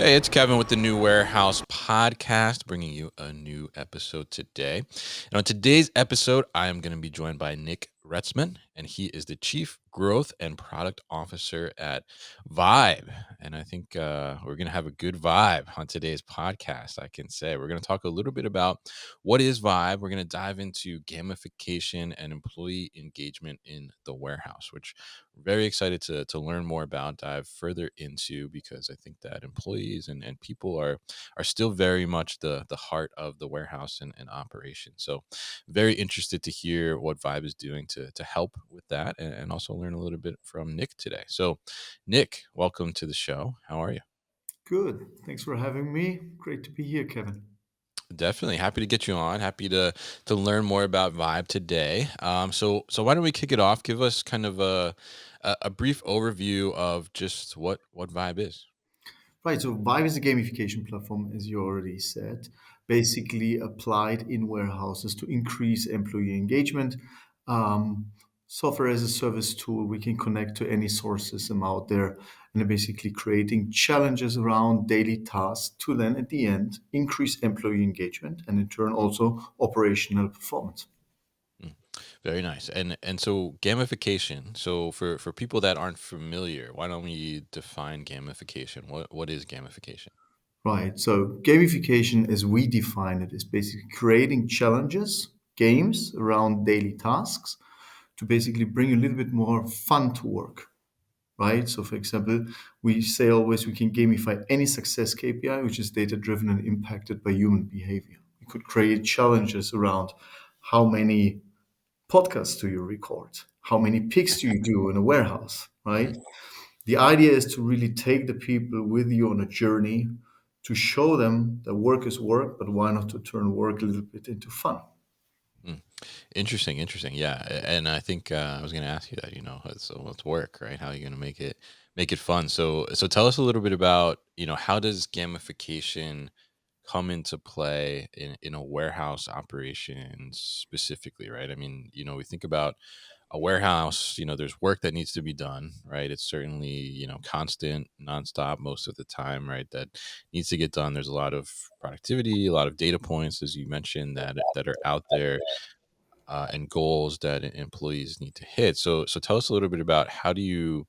Hey, it's Kevin with the New Warehouse Podcast, bringing you a new episode today. And on today's episode, I am going to be joined by Nick Retzmann, and he is the Chief Growth and Product Officer at Vaibe. And I think we're going to have a good vibe on today's podcast, I can say. We're going to talk a little bit about what is Vaibe. We're going to dive into gamification and employee engagement in the warehouse, which very excited to learn more about, dive further into, because I think that employees and people are still very much the heart of the warehouse and operation. So very interested to hear what Vibe is doing to help with that, and also learn a little bit from Nick today. So Nick, welcome to the show. How are you? Good. Thanks for having me. Great to be here, Kevin. Definitely happy to get you on. Happy to learn more about Vibe today. So why don't we kick it off? Give us kind of a brief overview of just what Vibe is. Right. So Vaibe is a gamification platform, as you already said, basically applied in warehouses to increase employee engagement. Um, Software as a service tool, we can connect to any source system out there and are basically creating challenges around daily tasks to then at the end increase employee engagement and in turn also operational performance. Mm, very nice. And so gamification. So for people that aren't familiar, why don't we define gamification? What is gamification? Right. So gamification, as we define it, is basically creating challenges, games around daily tasks to basically bring a little bit more fun to work. Right. So, for example, we say always we can gamify any success KPI, which is data driven and impacted by human behavior. We could create challenges around how many podcasts do you record? How many picks do you do in a warehouse? Right. Mm, The idea is to really take the people with you on a journey to show them that work is work, but why not to turn work a little bit into fun? mm. Interesting, interesting. Yeah, and I think I was going to ask you that. It's work, right? How are you going to make it fun? So tell us a little bit about how does gamification come into play in a warehouse operation specifically, right? I mean, we think about a warehouse, there's work that needs to be done, right? It's certainly, constant, nonstop most of the time, right? That needs to get done. There's a lot of productivity, a lot of data points, as you mentioned, that are out there, and goals that employees need to hit. So tell us a little bit about how do you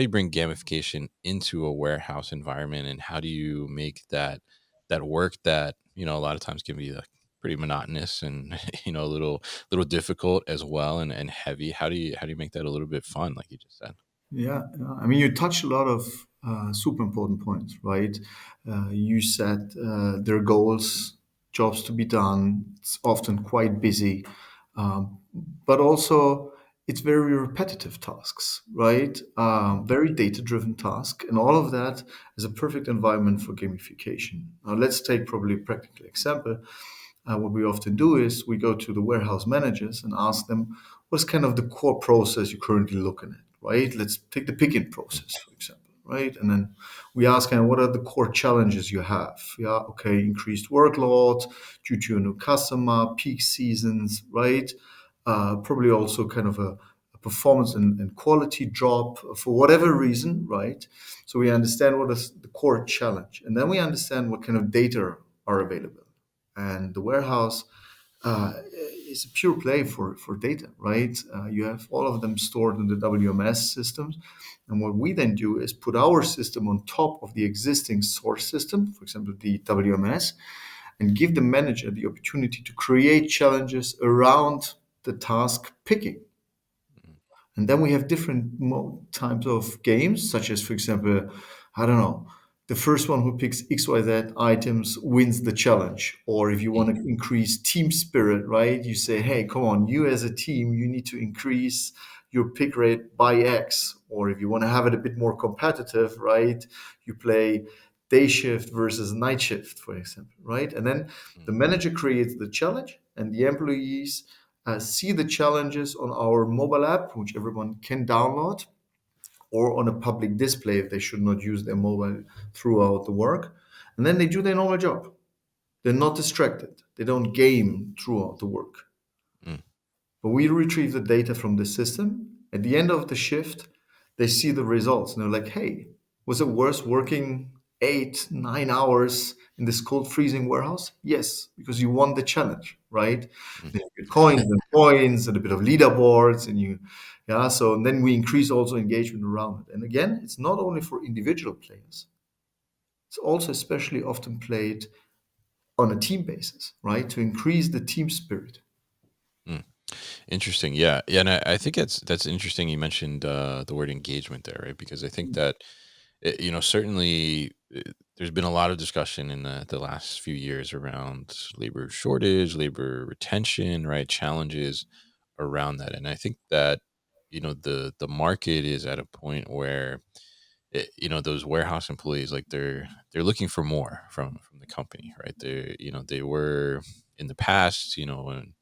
bring gamification into a warehouse environment, and how do you make that work that a lot of times can be like pretty monotonous and a little difficult as well, and heavy. How do you make that a little bit fun, like you just said? Yeah, yeah. I mean, you touched a lot of super important points, right? You said there are goals, jobs to be done. It's often quite busy, um, but also it's very repetitive tasks, right? Very data-driven task, and all of that is a perfect environment for gamification. Now, let's take probably a practical example. What we often do is we go to the warehouse managers and ask them, what's kind of the core process you're currently looking at, right? Let's take the picking process, for example, right? And then we ask kind of what are the core challenges you have? Yeah, okay, increased workload due to a new customer, peak seasons, right? Probably also kind of a performance and quality drop for whatever reason, right? So we understand what is the core challenge, and then we understand what kind of data are available. And the warehouse is a pure play for data, right? You have all of them stored in the WMS systems. And what we then do is put our system on top of the existing source system, for example, the WMS, and give the manager the opportunity to create challenges around the task picking. Mm, And then we have different types of games, such as, for example, I don't know, the first one who picks XYZ items wins the challenge. Or if you mm, want to increase team spirit, right? You say, hey, come on, you as a team, you need to increase your pick rate by X. Or if you want to have it a bit more competitive, right? You play day shift versus night shift, for example, right? And then mm, the manager creates the challenge and the employees see the challenges on our mobile app, which everyone can download, or on a public display if they should not use their mobile throughout the work. And then they do their normal job. They're not distracted. They don't game throughout the work. mm. But we retrieve the data from the system. At the end of the shift, they see the results and they're like, hey, was it worth working 8, 9 hours in this cold, freezing warehouse? Yes, because you won the challenge, right? Mm. Then you get coins and points and a bit of leaderboards, and yeah. So and then we increase also engagement around it. And again, it's not only for individual players; it's also especially often played on a team basis, right? To increase the team spirit. Mm. Interesting. Yeah. Yeah. And I think that's interesting. You mentioned the word engagement there, right? Because I think that, certainly there's been a lot of discussion in the last few years around labor shortage, labor retention, right? Challenges around that. And I think that, the market is at a point where, those warehouse employees, like they're looking for more from the company, right? They were in the past, when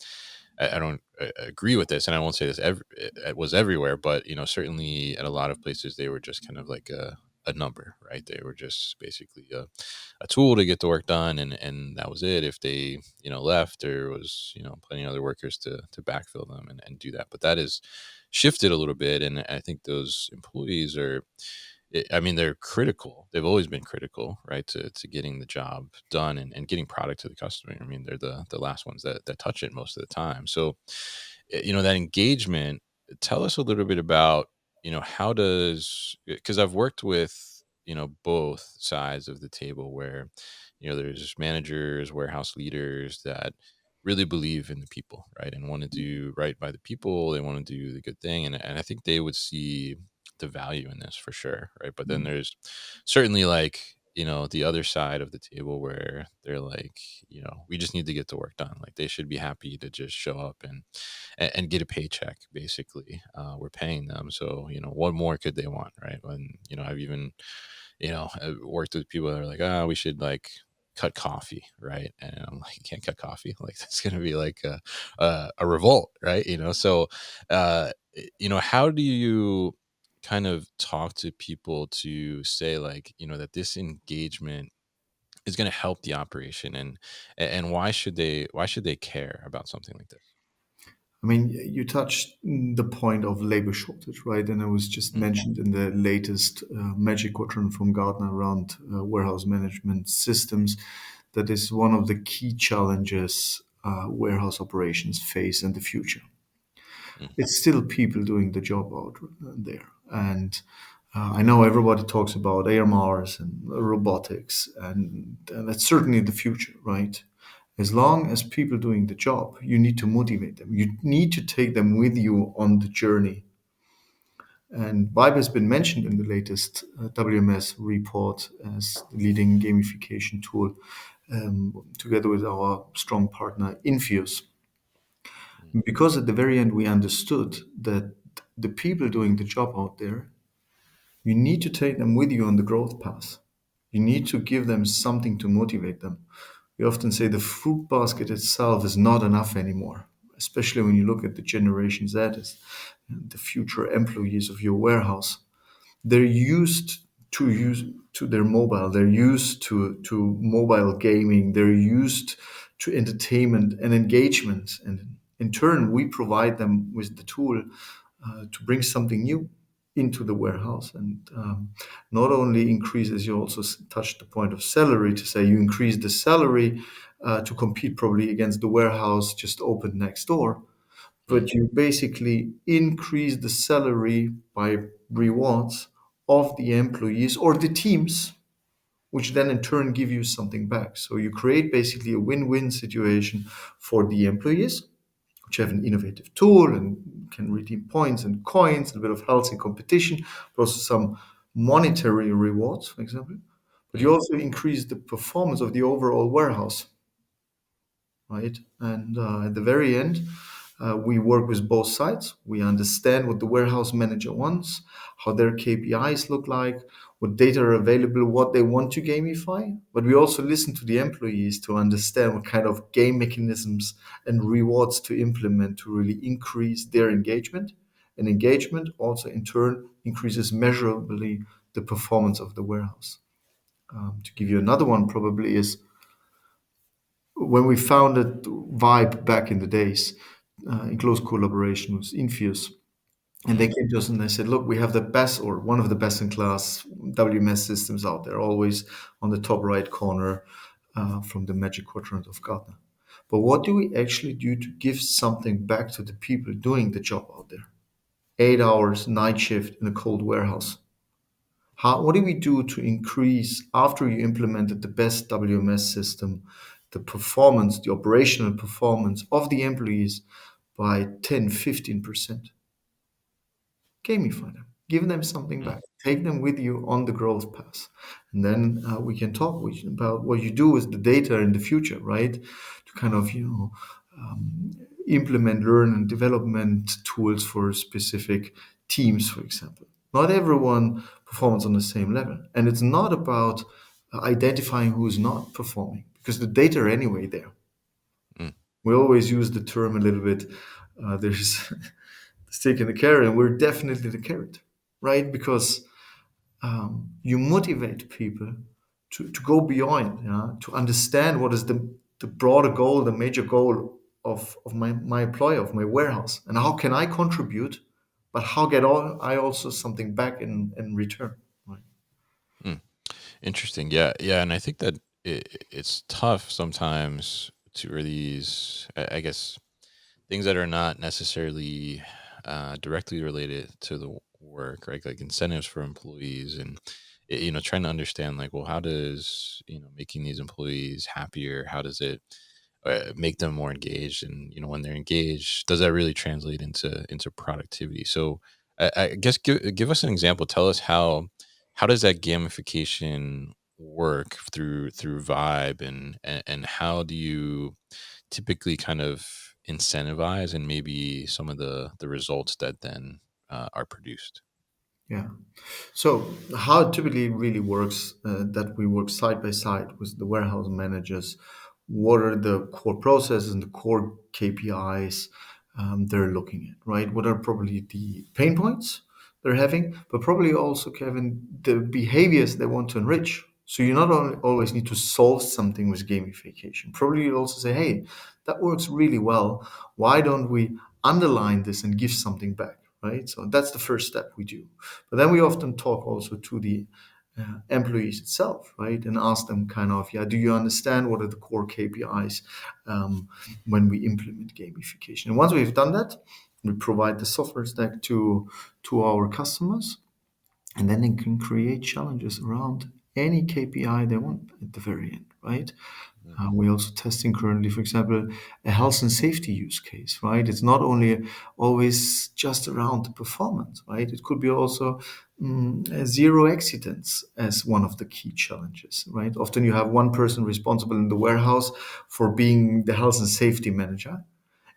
I don't agree with this, and I won't say this it was everywhere, but certainly at a lot of places they were just kind of like a number, right? They were just basically a tool to get the work done, and that was it. If they left, there was plenty of other workers to backfill them and do that. But that has shifted a little bit, and I think those employees are I mean, they're critical. They've always been critical, right, to getting the job done and getting product to the customer. I mean, they're the last ones that touch it most of the time. So, that engagement. Tell us a little bit about how does because I've worked with both sides of the table where there's managers, warehouse leaders that really believe in the people, right, and want to do right by the people. They want to do the good thing, and I think they would see the value in this for sure, right? But then there's certainly like the other side of the table where they're like, we just need to get the work done. Like they should be happy to just show up and get a paycheck. Basically, we're paying them, so what more could they want, right? When I've even I've worked with people that are like, ah, we should like cut coffee, right? And I'm like, you can't cut coffee. Like that's gonna be like a revolt, right? So how do you kind of talk to people to say like that this engagement is going to help the operation, and why should they care about something like this? I mean, you touched the point of labor shortage, right? And it was just Mm, mentioned in the latest Magic Quadrant from Gartner around warehouse management systems. That is one of the key challenges warehouse operations face in the future. mm, It's still people doing the job out there. And I know everybody talks about AMRs and robotics, and that's certainly the future, right? As long as people doing the job, you need to motivate them. You need to take them with you on the journey. And Vaibe has been mentioned in the latest WMS report as the leading gamification tool, together with our strong partner Infios. mm, Because at the very end, we understood that the people doing the job out there, you need to take them with you on the growth path. You need to give them something to motivate them. We often say the fruit basket itself is not enough anymore, especially when you look at the Generation Z, as the future employees of your warehouse. They're used to use to their mobile. They're used to mobile gaming. They're used to entertainment and engagement. And in turn, we provide them with the tool to bring something new into the warehouse, and not only increases, you also touched the point of salary, to say you increase the salary to compete probably against the warehouse just opened next door, mm, but you basically increase the salary by rewards of the employees or the teams, which then in turn give you something back. So you create basically a win-win situation for the employees, which have an innovative tool and can redeem points and coins, a bit of healthy competition, but also some monetary rewards, for example. But you mm, also increase the performance of the overall warehouse, right? And at the very end, we work with both sides. We understand what the warehouse manager wants, how their KPIs look like, what data are available, what they want to gamify. But we also listen to the employees to understand what kind of game mechanisms and rewards to implement to really increase their engagement. And engagement also, in turn, increases measurably the performance of the warehouse. To give you another one, probably is when we founded Vibe back in the days, in close collaboration with Infios, And they came to us and they said, look, we have the best or one of the best in class WMS systems out there, always on the top right corner from the Magic Quadrant of Gartner. But what do we actually do to give something back to the people doing the job out there? 8 hours, night shift in a cold warehouse. What do we do to increase, after you implemented the best WMS system, the performance, the operational performance of the employees by 10, 15%? Gamify them, give them something Mm, back, take them with you on the growth path. And then we can talk about what you do with the data in the future, right? To kind of, implement learn and development tools for specific teams, for example. Not everyone performs on the same level. And it's not about identifying who's not performing because the data are anyway there. mm, We always use the term a little bit. There's the stick and the carrot, and we're definitely the carrot, right? Because you motivate people to go beyond, to understand what is the broader goal, the major goal of my employer, of my warehouse, and how can I contribute, but how I also something back in return, right? mm. Interesting. Yeah, yeah, and I think that it's tough sometimes to release. I guess things that are not necessarily directly related to the work, right? Like incentives for employees, and trying to understand, like, well, how does making these employees happier? How does it make them more engaged? And when they're engaged, does that really translate into productivity? So, I guess give us an example. Tell us how does that gamification work through Vibe, and how do you typically kind of incentivize and maybe some of the results that then are produced. Yeah. So how it typically really works, that we work side by side with the warehouse managers. What are the core processes and the core KPIs they're looking at, right? What are probably the pain points they're having, but probably also, Kevin, the behaviors they want to enrich. So you not only always need to solve something with gamification. Probably you also say, hey, that works really well. Why don't we underline this and give something back, right? So that's the first step we do. But then we often talk also to the employees itself, right? And ask them kind of, yeah, do you understand what are the core KPIs when we implement gamification? And once we've done that, we provide the software stack to our customers, and then they can create challenges around any KPI they want at the very end, right? Mm, We're also testing currently, for example, a health and safety use case, right? It's not only always just around the performance, right? It could be also zero accidents as one of the key challenges, right? Often you have one person responsible in the warehouse for being the health and safety manager.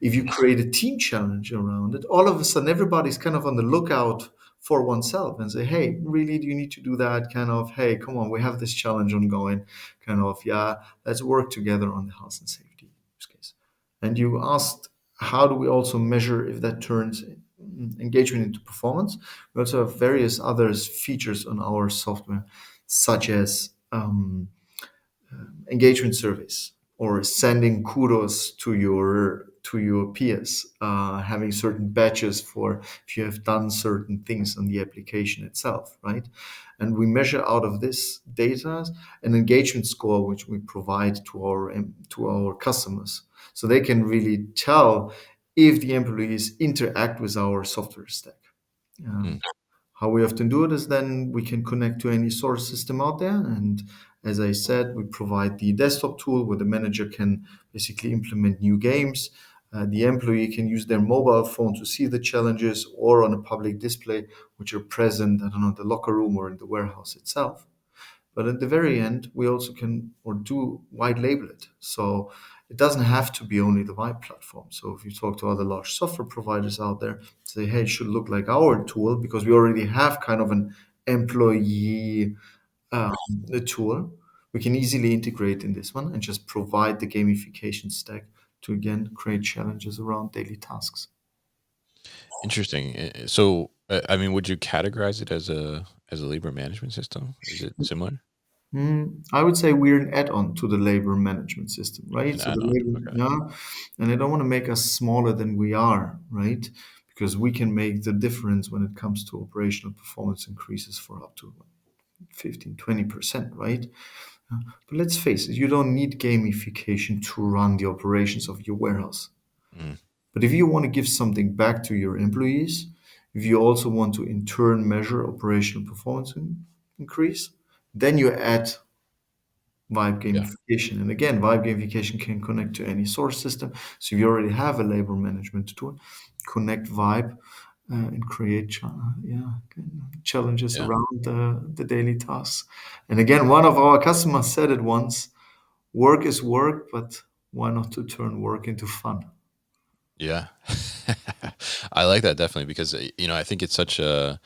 If you create a team challenge around it, all of a sudden everybody's kind of on the lookout for oneself and say, hey, really, do you need to do that? Kind of, hey, come on, we have this challenge ongoing. Kind of, yeah, let's work together on the health and safety use case. And you asked, how do we also measure if that turns engagement into performance? We also have various other features on our software, such as engagement surveys or sending kudos to your peers, having certain badges for if you have done certain things on the application itself, right? And we measure out of this data an engagement score which we provide to our customers, so they can really tell if the employees interact with our software stack. mm, How we often do it is then we can connect to any source system out there. And as I said, we provide the desktop tool where the manager can basically implement new games. The employee can use their mobile phone to see the challenges or on a public display, which are present, I don't know, in the locker room or in the warehouse itself. But at the very end, we also can or do white label it. So it doesn't have to be only the Vibe platform. So if you talk to other large software providers out there, say, hey, it should look like our tool because we already have kind of an employee um, the tool. We can easily integrate in this one and just provide the gamification stack to again create challenges around daily tasks. interesting. So, I mean, would you categorize it as a labor management system? Is it similar? I would say we're an add-on to the labor management system, right? An So the add-on. labor, Okay. yeah, and I don't want to make us smaller than we are, right? because we can make the difference when it comes to operational performance increases for up to 15, 20%, right? But let's face it, you don't need gamification to run the operations of your warehouse. Mm, But if you want to give something back to your employees, if you also want to in turn measure operational performance increase, then you add Vibe yeah, gamification. And again, Vibe gamification can connect to any source system. So if you already have a labor management tool, connect Vibe and create challenges yeah, around the daily tasks. And again, one of our customers said it once, work is work, but why not to turn work into fun? yeah. I like that definitely because I think it's such an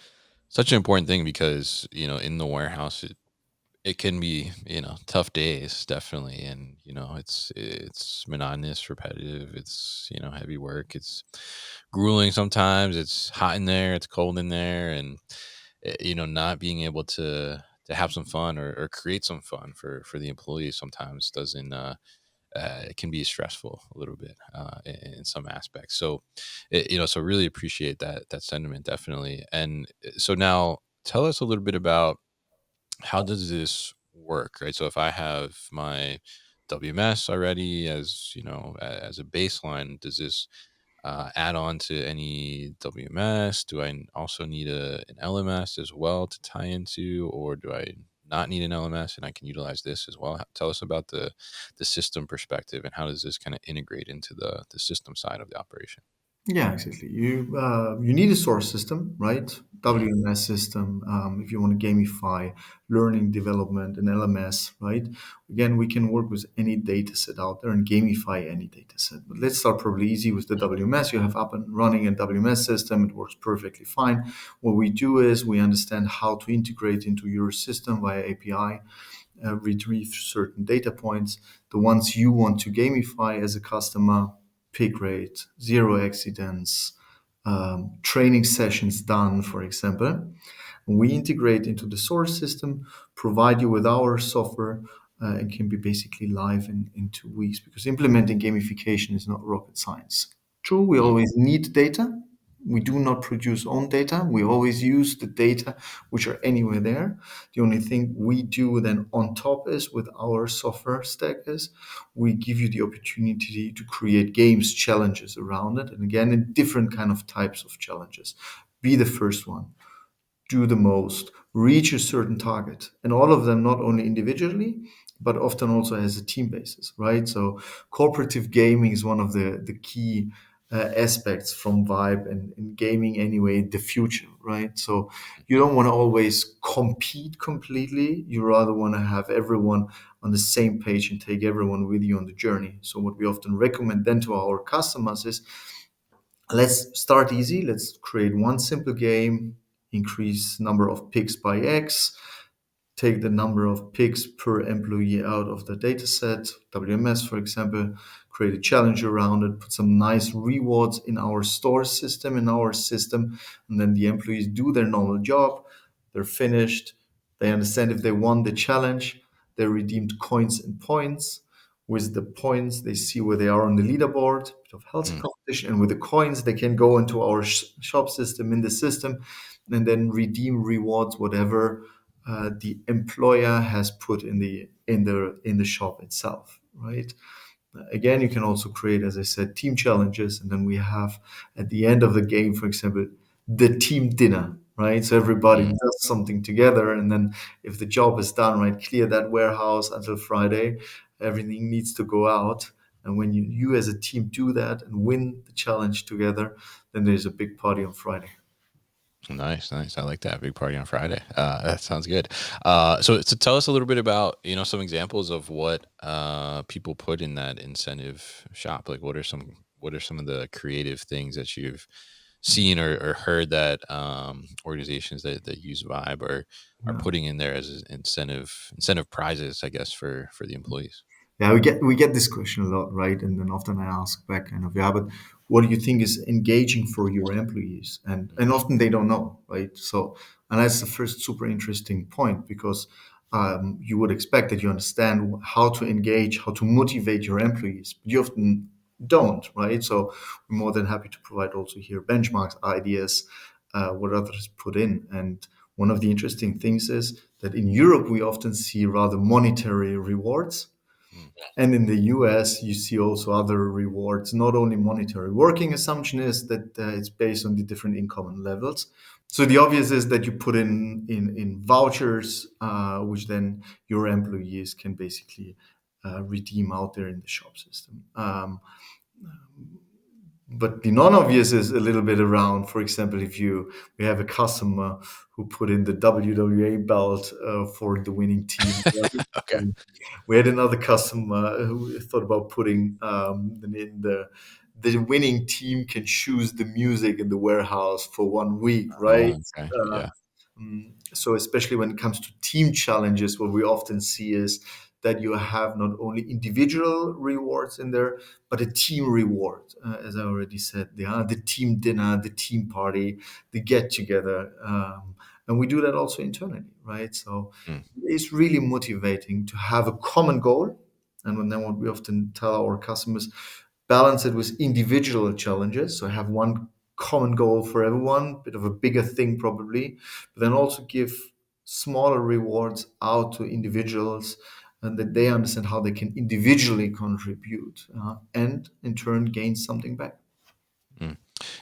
important thing because in the warehouse it can be tough days definitely, and it's monotonous, repetitive, it's heavy work, it's grueling sometimes, it's hot in there, it's cold in there, and not being able to have some fun or create some fun for the employees sometimes doesn't it can be stressful a little bit in some aspects. So so really appreciate that sentiment definitely. And so now tell us a little bit about how does this work, right? So if I have my WMS already as as a baseline, does this add on to any WMS? Do I also need an LMS as well to tie into, or do I not need an LMS and I can utilize this as well? Tell us about the system perspective and how does this kind of integrate into the system side of the operation? Yeah, exactly. You need a source system, right? Hmm. WMS system. If you want to gamify learning development, an LMS, right? Again, we can work with any data set out there and gamify any data set. But let's start probably easy with the WMS. You have up and running a WMS system. It works perfectly fine. What we do is we understand how to integrate into your system via API, retrieve certain data points, the ones you want to gamify as a customer, pick rate, zero accidents, training sessions done, for example. We integrate into the source system, provide you with our software, and can be basically live in 2 weeks because implementing gamification is not rocket science. True, we always need data. We do not produce own data. We always use the data which are anywhere there. The only thing we do then on top is with our software stack is we give you the opportunity to create games challenges around it. And again, in different kind of types of challenges. Be the first one, do the most, reach a certain target, and all of them not only individually, but often also as a team basis, right? So, cooperative gaming is one of the key aspects from Vibe and in gaming anyway, the future, right? So, you don't want to always compete completely. You rather want to have everyone on the same page and take everyone with you on the journey. So, what we often recommend then to our customers is let's start easy. Let's create one simple game, increase number of picks by X, take the number of picks per employee out of the data set, WMS, for example, create a challenge around it, put some nice rewards in our store system, and then the employees do their normal job. They're finished. They understand if they won the challenge, they redeemed coins and points. With the points, they see where they are on the leaderboard, bit of healthy Mm, competition. And with the coins, they can go into our shop system in the system and then redeem rewards, whatever the employer has put in the shop itself, right? Again, you can also create, as I said, team challenges, and then we have at the end of the game, for example, the team dinner, right? So everybody mm. does something together, and then if the job is done, right, clear that warehouse until Friday, everything needs to go out. And when you as a team do that and win the challenge together, then there's a big party on Friday. Nice, nice. I like that big party on Friday. That sounds good. So tell us a little bit about some examples of what people put in that incentive shop. Like, what are some of the creative things that you've seen or heard that organizations that use Vibe are Yeah. putting in there as incentive prizes, I guess, for the employees. Yeah, we get this question a lot, right? And then often I ask back kind of, yeah, but what do you think is engaging for your employees? And often they don't know, right? So, and that's the first super interesting point because you would expect that you understand how to engage, how to motivate your employees, but you often don't, right? So we're more than happy to provide also here benchmarks, ideas, what others put in. And one of the interesting things is that in Europe, we often see rather monetary rewards. Mm. And in the US, you see also other rewards, not only monetary. Working assumption is that it's based on the different income levels. So the obvious is that you put in vouchers, which then your employees can basically redeem out there in the shop system. But the non-obvious is a little bit around. For example, if you we have a customer who put in the WWA belt for the winning team. Okay. We had another customer who thought about putting in the winning team can choose the music in the warehouse for 1 week, right? Okay. Uh, Yeah. so especially when it comes to team challenges, what we often see is that you have not only individual rewards in there, but a team reward. As I already said, the team dinner, the team party, the get together, and we do that also internally, right? So Mm. it's really motivating to have a common goal. And then what we often tell our customers, balance it with individual challenges. So have one common goal for everyone, bit of a bigger thing probably, but then also give smaller rewards out to individuals and that they understand how they can individually contribute and in turn gain something back. Mm.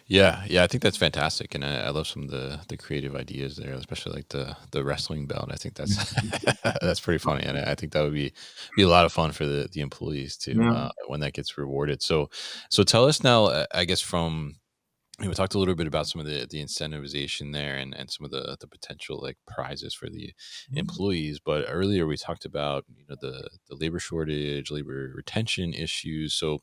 Yeah, yeah, I think that's fantastic, and I love some of the creative ideas there, especially like the wrestling belt. I think that's that's pretty funny, and I think that would be a lot of fun for the employees too Yeah. when that gets rewarded. So tell us now, I guess from we talked a little bit about some of the incentivization there and some of the potential like prizes for the employees, but earlier we talked about the labor shortage, labor retention issues. So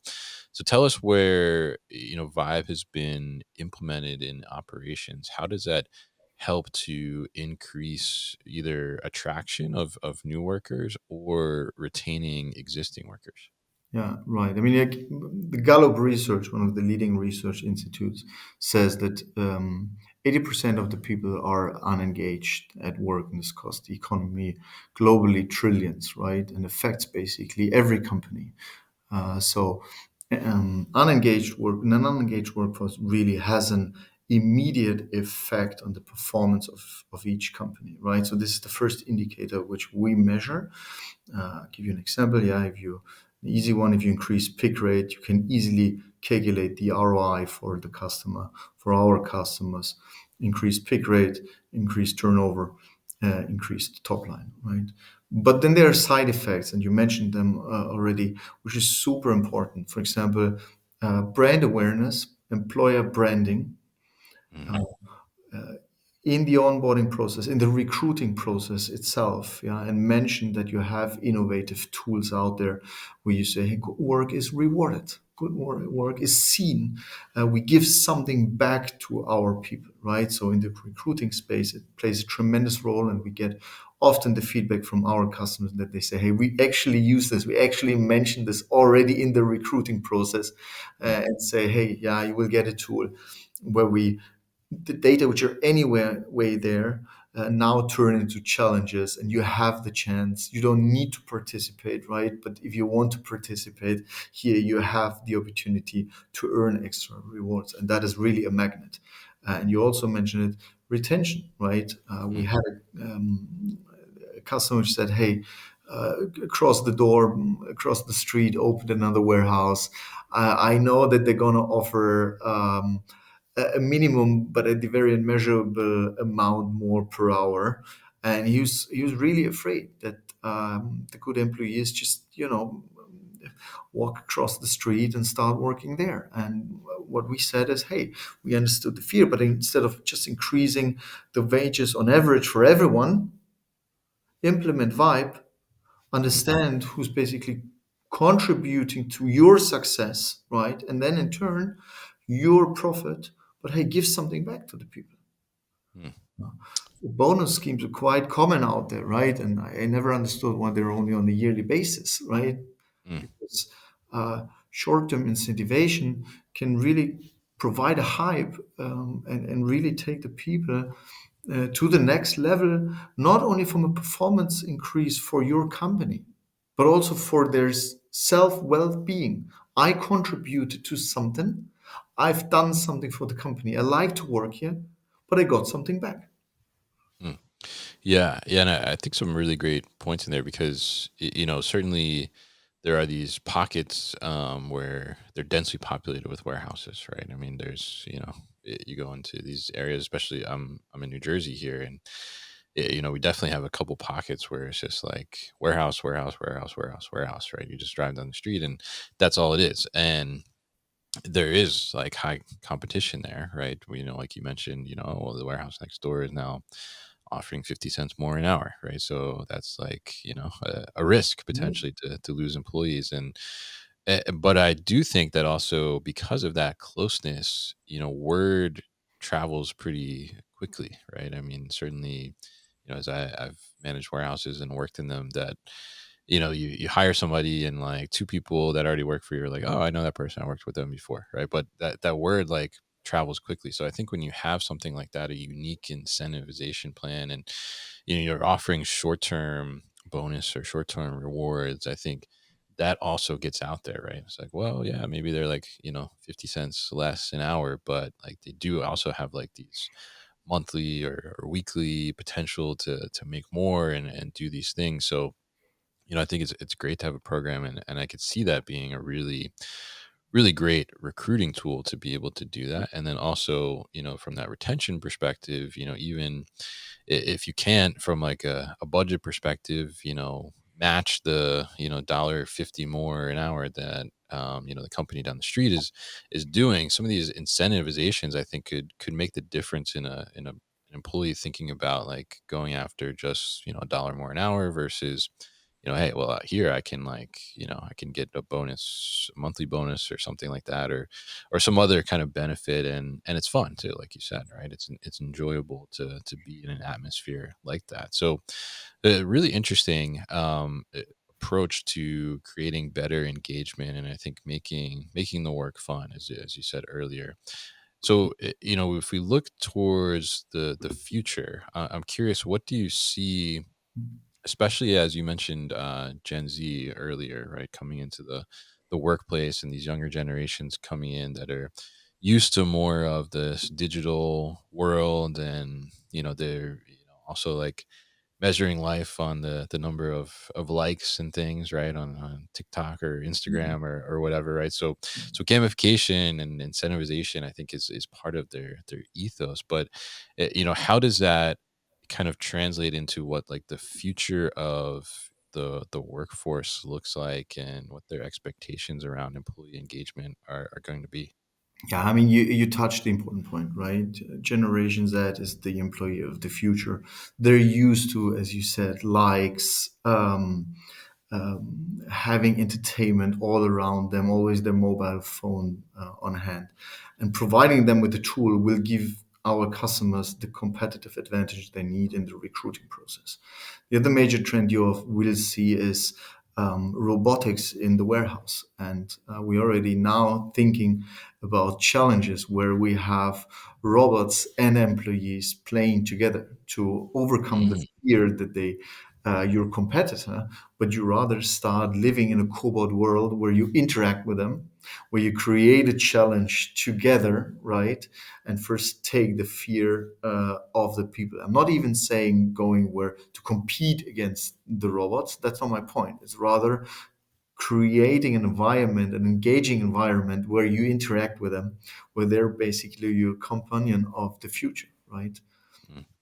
tell us where Vibe has been implemented in operations. How does that help to increase either attraction of new workers or retaining existing workers? Yeah, right. I mean, like, the Gallup research, one of the leading research institutes, says that 80% of the people are unengaged at work, and this costs the economy globally trillions, right? And affects basically every company. So unengaged work, an unengaged workforce really has an immediate effect on the performance of each company, right? So this is the first indicator which we measure. I'll give you an example. Yeah, if you an easy one, if you increase pick rate, you can easily calculate the ROI for the customer, for our customers. Increase pick rate, increase turnover, increase the top line, right? But then there are side effects, and you mentioned them already, which is super important. For example, brand awareness, employer branding, Mm. in the onboarding process, in the recruiting process itself, yeah, and mention that you have innovative tools out there where you say, hey, good work is rewarded, work is seen. We give something back to our people, right? So in the recruiting space, it plays a tremendous role, and we get often the feedback from our customers that they say, hey, we actually use this, we actually mentioned this already in the recruiting process, Mm. and say, hey, yeah, you will get a tool where we the data which are anywhere way there now turn into challenges, and you have the chance. You don't need to participate, right? But if you want to participate, here you have the opportunity to earn extra rewards, and that is really a magnet. And you also mentioned it, retention, right? We Mm. had a customer who said, hey, across the door, across the street, opened another warehouse. I know that they're going to offer a minimum, but at the very immeasurable amount more per hour. And he was really afraid that the good employees just walk across the street and start working there. And what we said is, hey, we understood the fear, but instead of just increasing the wages on average for everyone, implement Vibe, Mm. understand who's basically contributing to your success, right? And then in turn, your profit, but hey, give something back to the people. Mm. Bonus schemes are quite common out there, right? And I never understood why they're only on a yearly basis, right? Mm. Because short-term incentivization can really provide a hype and really take the people to the next level, not only from a performance increase for your company, but also for their self well-being. I contributed to something. I've done something for the company. I like to work here, but I got something back. Mm. Yeah, yeah, and I think some really great points in there because certainly there are these pockets where they're densely populated with warehouses, right? I mean, there's you go into these areas, especially I'm in New Jersey here, and we definitely have a couple pockets where it's just like warehouse, warehouse, warehouse, warehouse, warehouse, right? You just drive down the street, and that's all it is, and there is like high competition there, right? Like you mentioned, well, the warehouse next door is now offering 50 cents more an hour, right? So that's like, a risk potentially to lose employees. And, but I do think that also because of that closeness, word travels pretty quickly, right? I mean, certainly, as I've managed warehouses and worked in them, that you hire somebody and like two people that already work for you are like, oh, I know that person, I worked with them before, right? But that word like travels quickly. So I think when you have something like that, a unique incentivization plan, and you're offering short-term bonus or short-term rewards, I think that also gets out there, right? It's like, well, yeah, maybe they're like 50 cents less an hour, but like they do also have like these monthly or weekly potential to make more and do these things. So I think it's great to have a program, and I could see that being a really, really great recruiting tool to be able to do that. And then also, from that retention perspective, even if you can't from like a budget perspective, match the, $1.50 more an hour that the company down the street is doing. Some of these incentivizations I think could make the difference in a an employee thinking about like going after just a dollar more an hour versus hey, well, here I can like I can get a bonus, a monthly bonus or something like that, or some other kind of benefit, and it's fun too, like you said, right? It's enjoyable to be in an atmosphere like that. So a really interesting approach to creating better engagement, and I think making the work fun, as you said earlier. So if we look towards the future, I'm curious, what do you see, especially as you mentioned Gen Z earlier, right? Coming into the workplace, and these younger generations coming in that are used to more of this digital world, and they're also like measuring life on the number of likes and things, right? On TikTok or Instagram or whatever, right? So gamification and incentivization, I think, is part of their ethos. But how does that kind of translate into what like the future of the workforce looks like, and what their expectations around employee engagement are going to be? Yeah, I mean, you touched the important point, right? Generation Z is the employee of the future. They're used to, as you said, likes, having entertainment all around them, always their mobile phone on hand. And providing them with the tool will give our customers the competitive advantage they need in the recruiting process. The other major trend you will see is robotics in the warehouse. And we're already now thinking about challenges where we have robots and employees playing together to overcome the Mhm. fear that your competitor, but you rather start living in a cobot world where you interact with them, where you create a challenge together, right? And first take the fear of the people. I'm not even saying going where to compete against the robots. That's not my point. It's rather creating an environment, an engaging environment where you interact with them, where they're basically your companion of the future, right?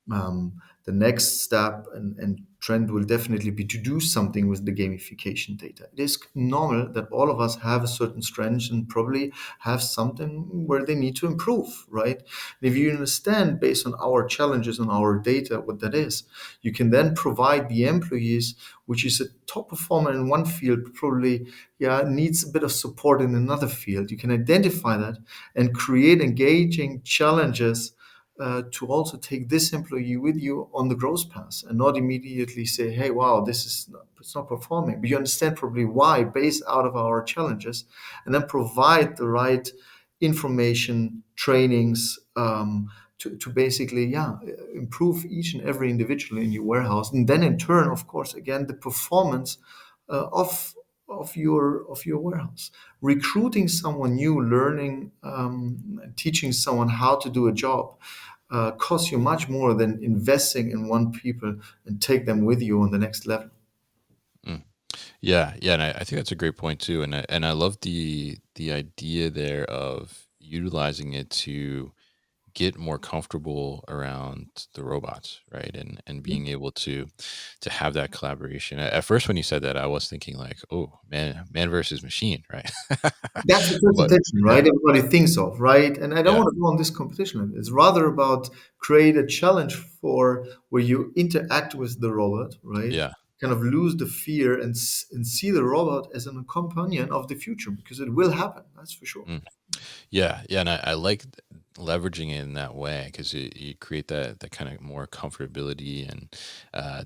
Mm. The next step and trend will definitely be to do something with the gamification data. It is normal that all of us have a certain strength and probably have something where they need to improve, right? And if you understand based on our challenges and our data what that is, you can then provide the employees, which is a top performer in one field, probably needs a bit of support in another field. You can identify that and create engaging challenges to also take this employee with you on the growth path and not immediately say, hey, wow, it's not performing. But you understand probably why based out of our challenges, and then provide the right information, trainings to basically, improve each and every individual in your warehouse. And then in turn, of course, again, the performance of of your warehouse. Recruiting someone new, learning, teaching someone how to do a job costs you much more than investing in one people and take them with you on the next level. Mm. Yeah, yeah, and I think that's a great point too, and I love the idea there of utilizing it to get more comfortable around the robots, right? And being able to have that collaboration. At first, when you said that, I was thinking like, oh, man versus machine, right? That's the first But intention, yeah, right? Everybody thinks of, right? And I don't yeah, want to go on this competition. It's rather about create a challenge for where you interact with the robot, right? yeah. Kind of lose the fear and see the robot as a companion of the future because it will happen. That's for sure. Mm. Yeah, yeah, and I like leveraging it in that way because you create that kind of more comfortability and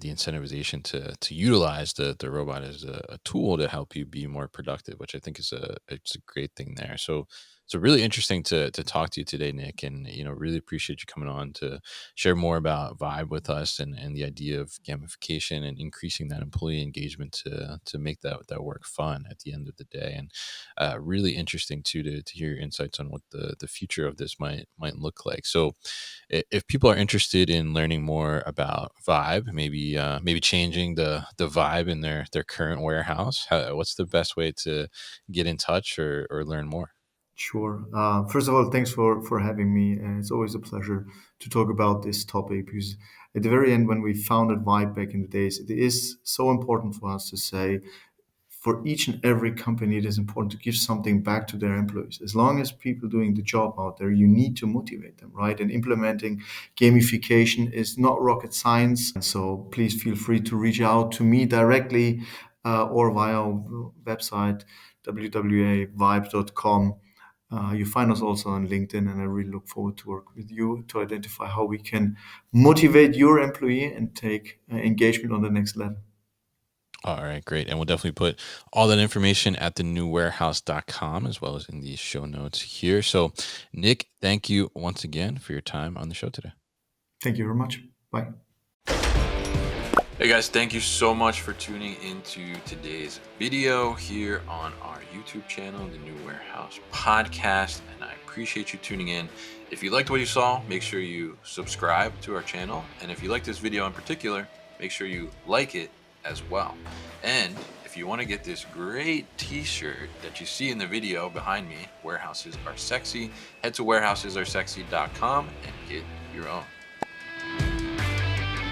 the incentivization to utilize the robot as a tool to help you be more productive, which I think is it's a great thing there. So really interesting to talk to you today, Nick, and really appreciate you coming on to share more about Vibe with us and the idea of gamification and increasing that employee engagement to make that work fun at the end of the day. And really interesting too to hear your insights on what the future of this might look like. So, if people are interested in learning more about Vibe, maybe changing the vibe in their current warehouse, what's the best way to get in touch or learn more? Sure. First of all, thanks for having me. And it's always a pleasure to talk about this topic because at the very end, when we founded Vibe back in the days, it is so important for us to say for each and every company, it is important to give something back to their employees. As long as people doing the job out there, you need to motivate them, right? And implementing gamification is not rocket science. So please feel free to reach out to me directly or via our website, www.vibe.com. You find us also on LinkedIn, and I really look forward to work with you to identify how we can motivate your employee and take engagement on the next level. All right, great. And we'll definitely put all that information at thenewwarehouse.com as well as in the show notes here. So, Nick, thank you once again for your time on the show today. Thank you very much. Bye. Hey guys, thank you so much for tuning into today's video here on our YouTube channel, The New Warehouse Podcast, and I appreciate you tuning in. If you liked what you saw, make sure you subscribe to our channel, and if you like this video in particular, make sure you like it as well. And if you want to get this great t-shirt that you see in the video behind me, Warehouses Are Sexy, head to warehousesAreSexy.com and get your own.